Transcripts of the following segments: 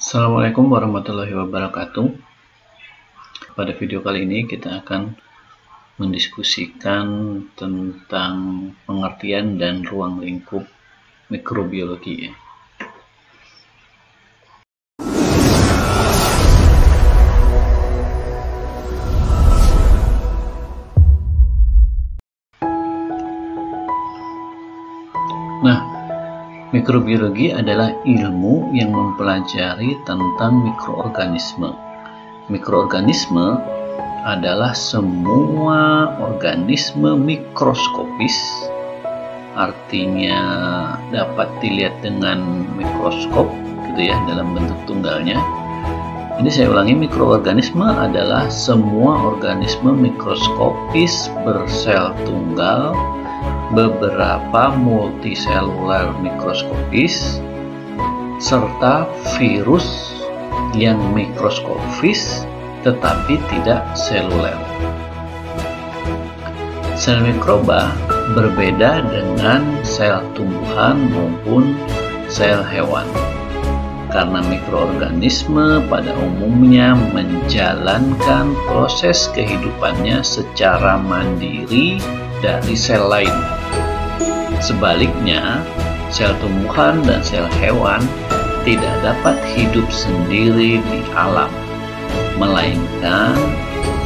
Assalamualaikum warahmatullahi wabarakatuh. Pada video kali ini kita akan mendiskusikan tentang pengertian dan ruang lingkup mikrobiologi. Nah, mikrobiologi adalah ilmu yang mempelajari tentang mikroorganisme. Mikroorganisme adalah semua organisme mikroskopis, artinya dapat dilihat dengan mikroskop, gitu ya, dalam bentuk tunggalnya. Ini saya ulangi, mikroorganisme adalah semua organisme mikroskopis bersel tunggal, beberapa multiselular mikroskopis, serta virus yang mikroskopis tetapi tidak seluler. Sel mikroba berbeda dengan sel tumbuhan maupun sel hewan, karena mikroorganisme pada umumnya menjalankan proses kehidupannya secara mandiri dari sel lain. Sebaliknya, sel tumbuhan dan sel hewan tidak dapat hidup sendiri di alam, melainkan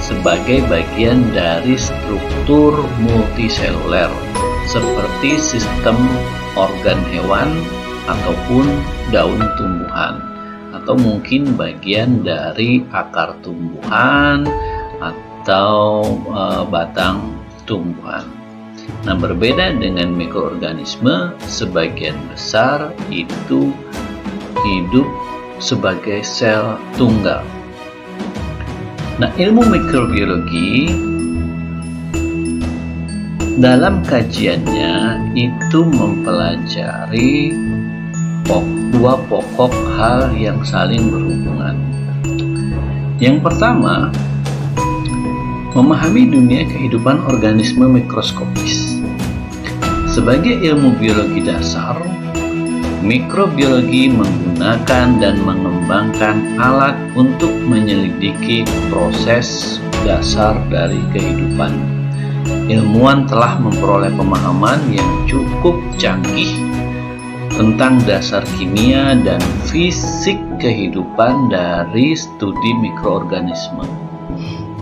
sebagai bagian dari struktur multiseluler seperti sistem organ hewan ataupun daun tumbuhan, atau mungkin bagian dari akar tumbuhan atau batang tumbuhan. Nah, berbeda dengan mikroorganisme, sebagian besar itu hidup sebagai sel tunggal. Nah, ilmu mikrobiologi dalam kajiannya itu mempelajari dua pokok hal yang saling berhubungan. Yang pertama, memahami dunia kehidupan organisme mikroskopis. Sebagai ilmu biologi dasar, mikrobiologi menggunakan dan mengembangkan alat untuk menyelidiki proses dasar dari kehidupan. Ilmuwan telah memperoleh pemahaman yang cukup canggih tentang dasar kimia dan fisik kehidupan dari studi mikroorganisme.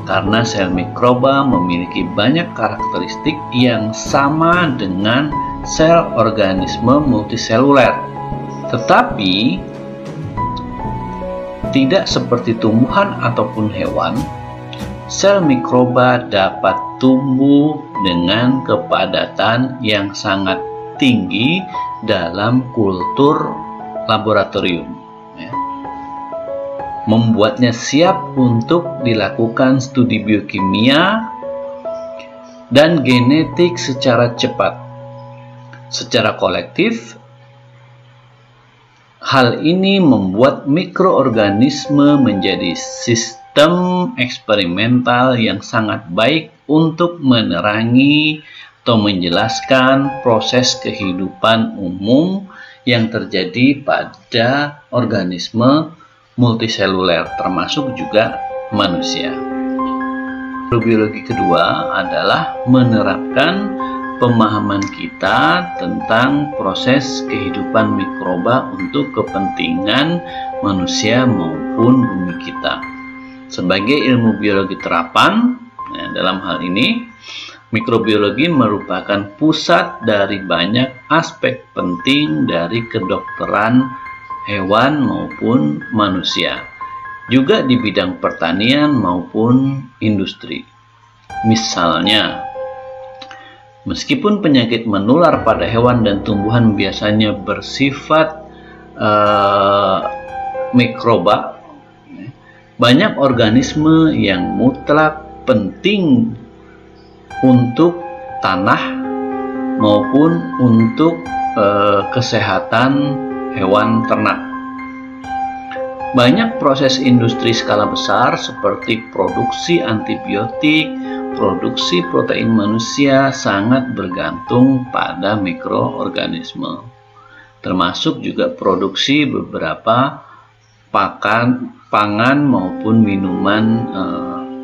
Karena sel mikroba memiliki banyak karakteristik yang sama dengan sel organisme multiseluler, tetapi tidak seperti tumbuhan ataupun hewan, sel mikroba dapat tumbuh dengan kepadatan yang sangat tinggi dalam kultur laboratorium, membuatnya siap untuk dilakukan studi biokimia dan genetik secara cepat. Secara kolektif, hal ini membuat mikroorganisme menjadi sistem eksperimental yang sangat baik untuk menerangi atau menjelaskan proses kehidupan umum yang terjadi pada organisme multiseluler, termasuk juga manusia. Mikrobiologi kedua adalah menerapkan pemahaman kita tentang proses kehidupan mikroba untuk kepentingan manusia maupun bumi kita. Sebagai ilmu biologi terapan, dalam hal ini, mikrobiologi merupakan pusat dari banyak aspek penting dari kedokteran hewan maupun manusia, juga di bidang pertanian maupun industri. Misalnya, meskipun penyakit menular pada hewan dan tumbuhan biasanya bersifat mikroba, banyak organisme yang mutlak penting untuk tanah maupun untuk kesehatan hewan ternak. Banyak proses industri skala besar seperti produksi antibiotik, produksi protein manusia sangat bergantung pada mikroorganisme, termasuk juga produksi beberapa pangan maupun minuman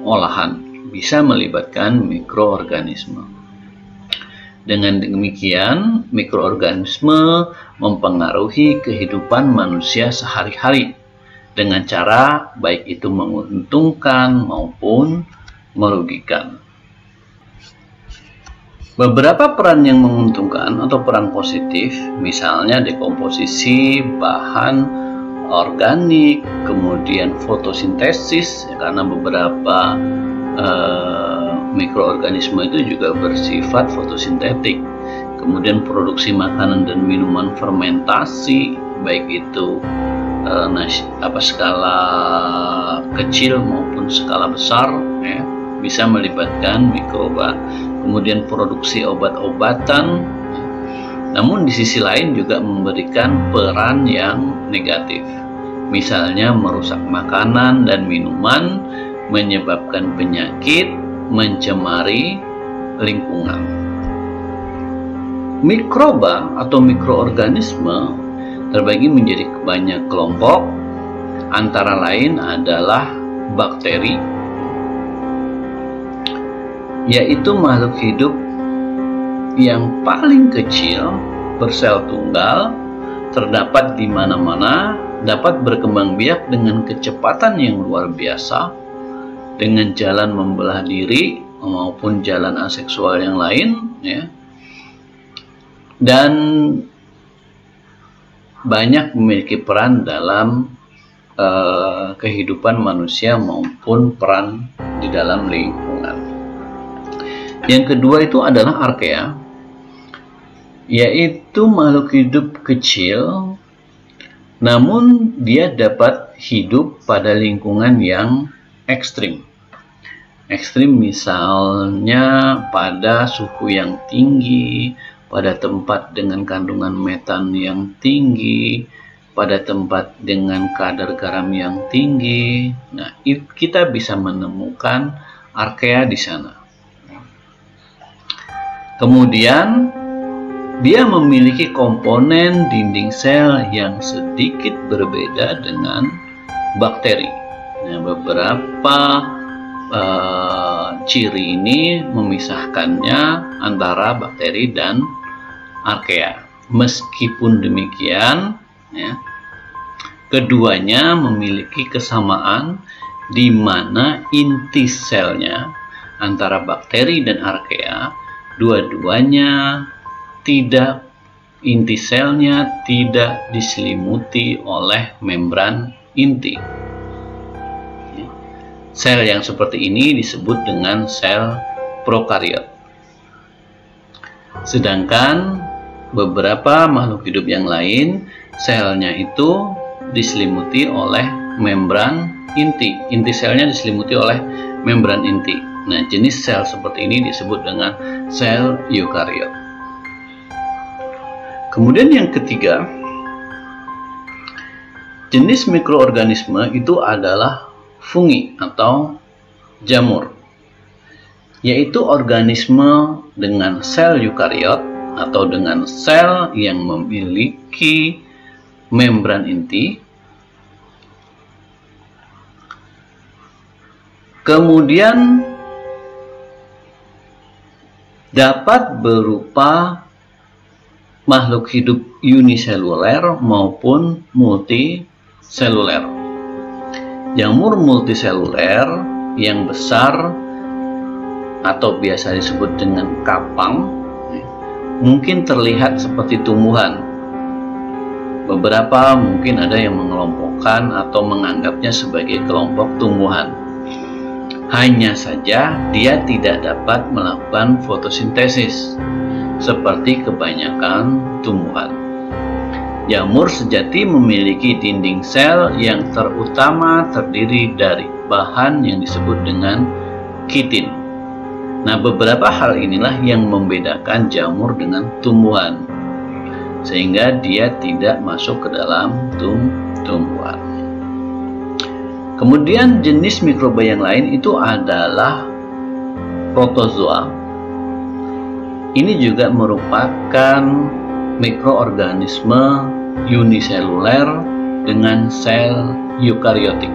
olahan, bisa melibatkan mikroorganisme. Dengan demikian, mikroorganisme mempengaruhi kehidupan manusia sehari-hari dengan cara baik itu menguntungkan maupun merugikan. Beberapa peran yang menguntungkan atau peran positif, misalnya dekomposisi bahan organik, kemudian fotosintesis, karena beberapa mikroorganisme itu juga bersifat fotosintetik, kemudian produksi makanan dan minuman fermentasi, baik itu skala kecil maupun skala besar, ya, bisa melibatkan mikroba. Kemudian produksi obat-obatan, namun di sisi lain juga memberikan peran yang negatif, misalnya merusak makanan dan minuman, menyebabkan penyakit, mencemari lingkungan. Mikroba atau mikroorganisme terbagi menjadi banyak kelompok, antara lain adalah bakteri, yaitu makhluk hidup yang paling kecil, bersel tunggal, terdapat di mana-mana, dapat berkembang biak dengan kecepatan yang luar biasa, dengan jalan membelah diri maupun jalan aseksual yang lain, ya, dan banyak memiliki peran dalam kehidupan manusia maupun peran di dalam lingkungan. Yang kedua itu adalah archaea, yaitu makhluk hidup kecil, namun dia dapat hidup pada lingkungan yang ekstrim. Ekstrim misalnya pada suhu yang tinggi, pada tempat dengan kandungan metan yang tinggi, pada tempat dengan kadar garam yang tinggi. Nah, kita bisa menemukan archaea di sana. Kemudian, dia memiliki komponen dinding sel yang sedikit berbeda dengan bakteri. Nah, beberapa ciri ini memisahkannya antara bakteri dan archaea. Meskipun demikian, ya, keduanya memiliki kesamaan di mana inti selnya antara bakteri dan archaea, dua-duanya inti selnya tidak diselimuti oleh membran inti. Sel yang seperti ini disebut dengan sel prokariot. Sedangkan beberapa makhluk hidup yang lain, selnya itu diselimuti oleh membran inti. Inti selnya diselimuti oleh membran inti. Nah, jenis sel seperti ini disebut dengan sel eukariot. Kemudian yang ketiga, jenis mikroorganisme itu adalah fungi atau jamur, yaitu organisme dengan sel eukariot atau dengan sel yang memiliki membran inti, kemudian dapat berupa makhluk hidup uniseluler maupun multiseluler. Jamur multiseluler yang besar atau biasa disebut dengan kapang mungkin terlihat seperti tumbuhan. Beberapa mungkin ada yang mengelompokkan atau menganggapnya sebagai kelompok tumbuhan. Hanya saja dia tidak dapat melakukan fotosintesis seperti kebanyakan tumbuhan. Jamur sejati memiliki dinding sel yang terutama terdiri dari bahan yang disebut dengan kitin. Nah, beberapa hal inilah yang membedakan jamur dengan tumbuhan, sehingga dia tidak masuk ke dalam tumbuhan. Kemudian jenis mikroba yang lain itu adalah protozoa. Ini juga merupakan mikroorganisme uniseluler dengan sel eukariotik.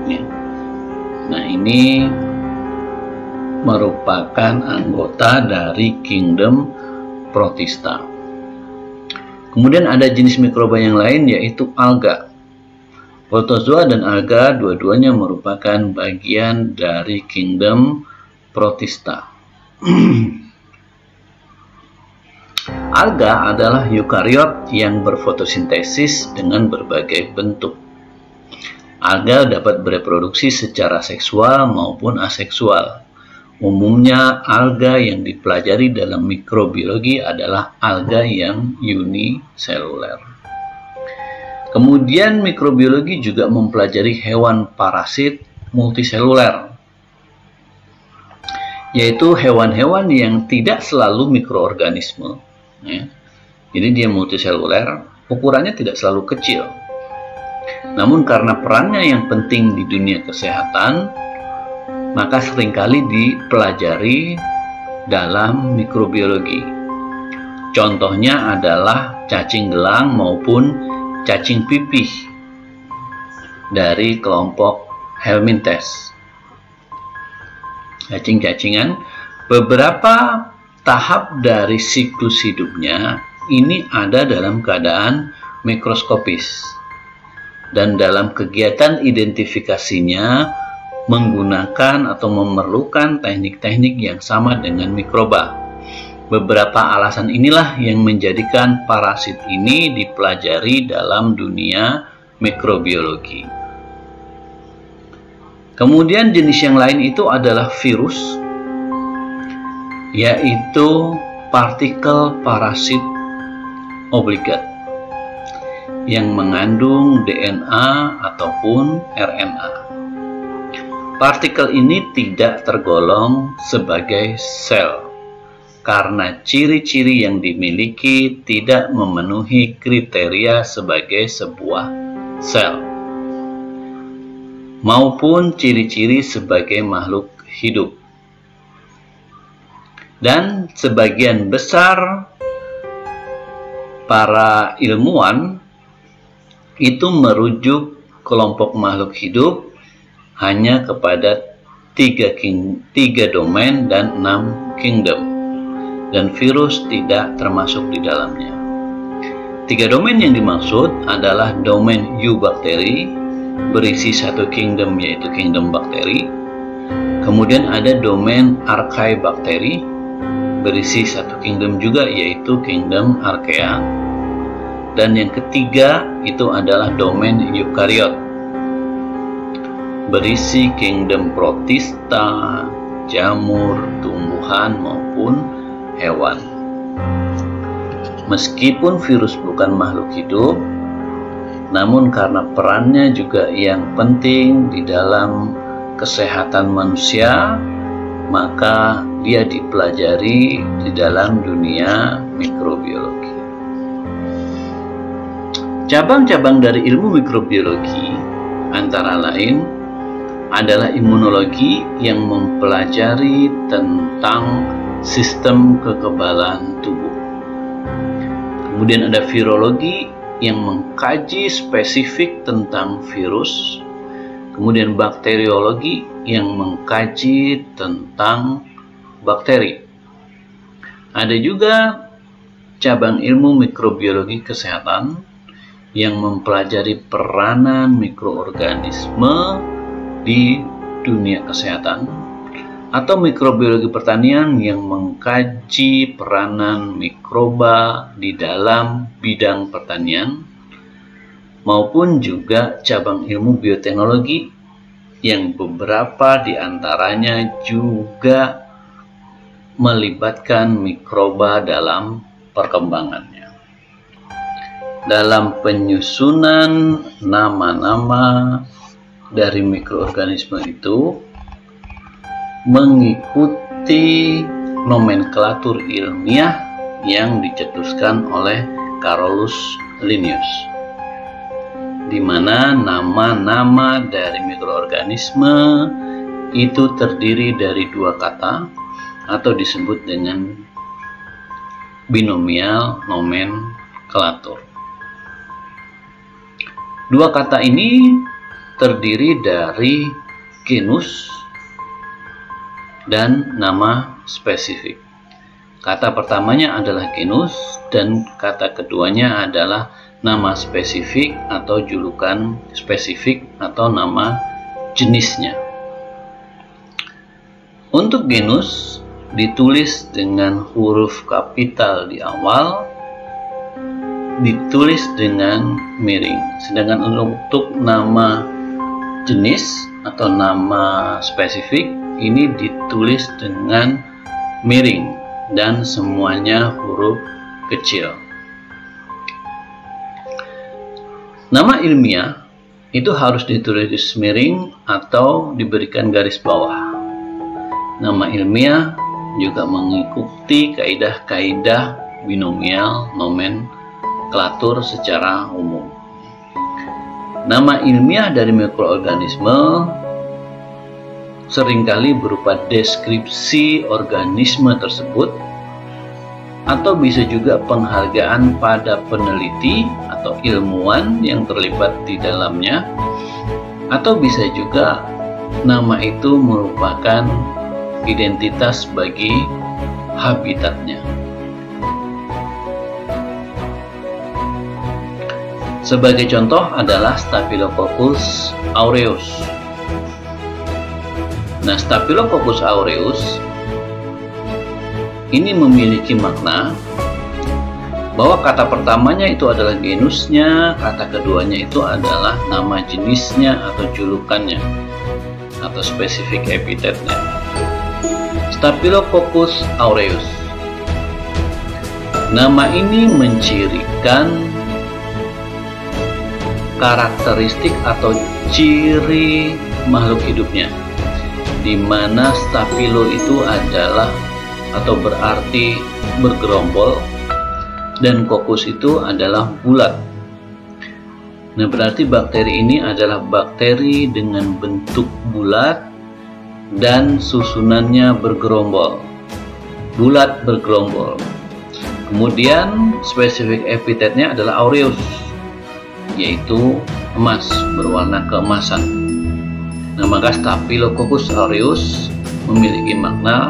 Ya. Nah, ini merupakan anggota dari kingdom Protista. Kemudian ada jenis mikroba yang lain, yaitu alga. Protozoa dan alga dua-duanya merupakan bagian dari kingdom Protista. Alga adalah eukariot yang berfotosintesis dengan berbagai bentuk. Alga dapat bereproduksi secara seksual maupun aseksual. Umumnya, alga yang dipelajari dalam mikrobiologi adalah alga yang uniseluler. Kemudian, mikrobiologi juga mempelajari hewan parasit multiseluler, yaitu hewan-hewan yang tidak selalu mikroorganisme. Ya. Jadi dia multiseluler, ukurannya tidak selalu kecil. Namun karena perannya yang penting di dunia kesehatan, maka seringkali dipelajari dalam mikrobiologi. Contohnya adalah cacing gelang maupun cacing pipih dari kelompok Helminthes. Cacing-cacingan, beberapa tahap dari siklus hidupnya ini ada dalam keadaan mikroskopis, dan dalam kegiatan identifikasinya menggunakan atau memerlukan teknik-teknik yang sama dengan mikroba. Beberapa alasan inilah yang menjadikan parasit ini dipelajari dalam dunia mikrobiologi. Kemudian jenis yang lain itu adalah virus, yaitu partikel parasit obligat yang mengandung DNA ataupun RNA. Partikel ini tidak tergolong sebagai sel karena ciri-ciri yang dimiliki tidak memenuhi kriteria sebagai sebuah sel maupun ciri-ciri sebagai makhluk hidup. Dan sebagian besar para ilmuwan itu merujuk kelompok makhluk hidup hanya kepada 3 domain dan 6 kingdom, dan virus tidak termasuk di dalamnya. 3 domain yang dimaksud adalah domain eubakteri berisi 1 kingdom, yaitu kingdom bakteri. Kemudian ada domain archaebakteri berisi 1 kingdom juga, yaitu kingdom archaea. Dan yang ketiga itu adalah domain eukariot berisi kingdom protista, jamur, tumbuhan maupun hewan. Meskipun virus bukan makhluk hidup, namun karena perannya juga yang penting di dalam kesehatan manusia, maka dia dipelajari di dalam dunia mikrobiologi. Cabang-cabang dari ilmu mikrobiologi antara lain adalah imunologi yang mempelajari tentang sistem kekebalan tubuh. Kemudian ada virologi yang mengkaji spesifik tentang virus. Kemudian bakteriologi yang mengkaji tentang bakteri. Ada juga cabang ilmu mikrobiologi kesehatan yang mempelajari peranan mikroorganisme di dunia kesehatan, atau mikrobiologi pertanian yang mengkaji peranan mikroba di dalam bidang pertanian, maupun juga cabang ilmu bioteknologi yang beberapa diantaranya juga melibatkan mikroba dalam perkembangannya. Dalam penyusunan nama-nama dari mikroorganisme itu mengikuti nomenklatur ilmiah yang dicetuskan oleh Carolus Linnaeus, di mana nama-nama dari mikroorganisme itu terdiri dari 2 kata atau disebut dengan binomial nomenklatur. Dua kata ini terdiri dari genus dan nama spesifik. Kata pertamanya adalah genus dan kata keduanya adalah nama spesifik atau julukan spesifik atau nama jenisnya. Untuk genus ditulis dengan huruf kapital di awal, ditulis dengan miring. Sedangkan untuk nama jenis atau nama spesifik ini ditulis dengan miring dan semuanya huruf kecil. Nama ilmiah itu harus ditulis miring atau diberikan garis bawah. Nama ilmiah juga mengikuti kaidah-kaidah binomial nomenklatur secara umum. Nama ilmiah dari mikroorganisme seringkali berupa deskripsi organisme tersebut, atau bisa juga penghargaan pada peneliti atau ilmuwan yang terlibat di dalamnya, atau bisa juga nama itu merupakan identitas bagi habitatnya. Sebagai contoh adalah Staphylococcus aureus. Nah, Staphylococcus aureus ini memiliki makna bahwa kata pertamanya itu adalah genusnya, kata keduanya itu adalah nama jenisnya atau julukannya atau spesifik epitetnya. Staphylococcus aureus. Nama ini mencirikan karakteristik atau ciri makhluk hidupnya, di mana staphylo itu adalah atau berarti bergerombol dan coccus itu adalah bulat. Nah, berarti bakteri ini adalah bakteri dengan bentuk bulat dan susunannya bergerombol, bulat bergerombol. Kemudian spesifik epitetnya adalah aureus, yaitu emas, berwarna keemasan. Nah, maka Staphylococcus aureus memiliki makna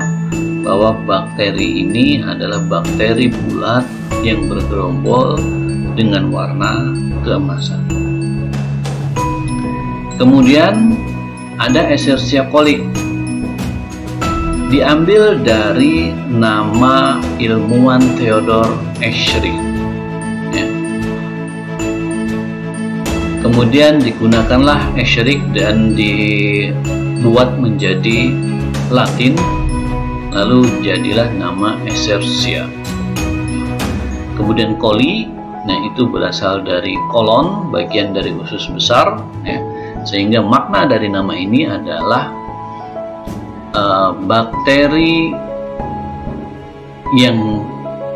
bahwa bakteri ini adalah bakteri bulat yang bergerombol dengan warna keemasan. Kemudian ada Escherichia coli, diambil dari nama ilmuwan Theodor Escherichia. Kemudian digunakanlah Escherichia dan dibuat menjadi Latin, lalu jadilah nama Escherichia. Kemudian coli, nah itu berasal dari kolon, bagian dari usus besar, ya. Sehingga makna dari nama ini adalah bakteri yang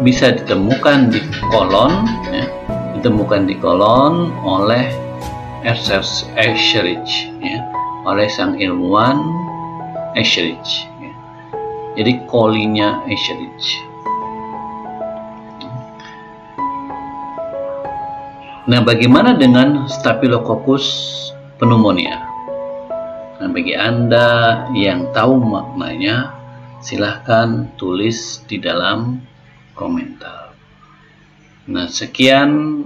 bisa ditemukan di kolon, ya, ditemukan di kolon oleh Escherichia, ya, oleh sang ilmuwan Escherichia. Ya. Jadi colinya Escherichia. Nah, bagaimana dengan Staphylococcus pneumonia? Nah, bagi Anda yang tahu maknanya, silahkan tulis di dalam komentar. Nah, sekian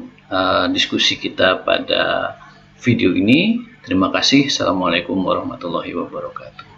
diskusi kita pada video ini. Terima kasih. Assalamualaikum warahmatullahi wabarakatuh.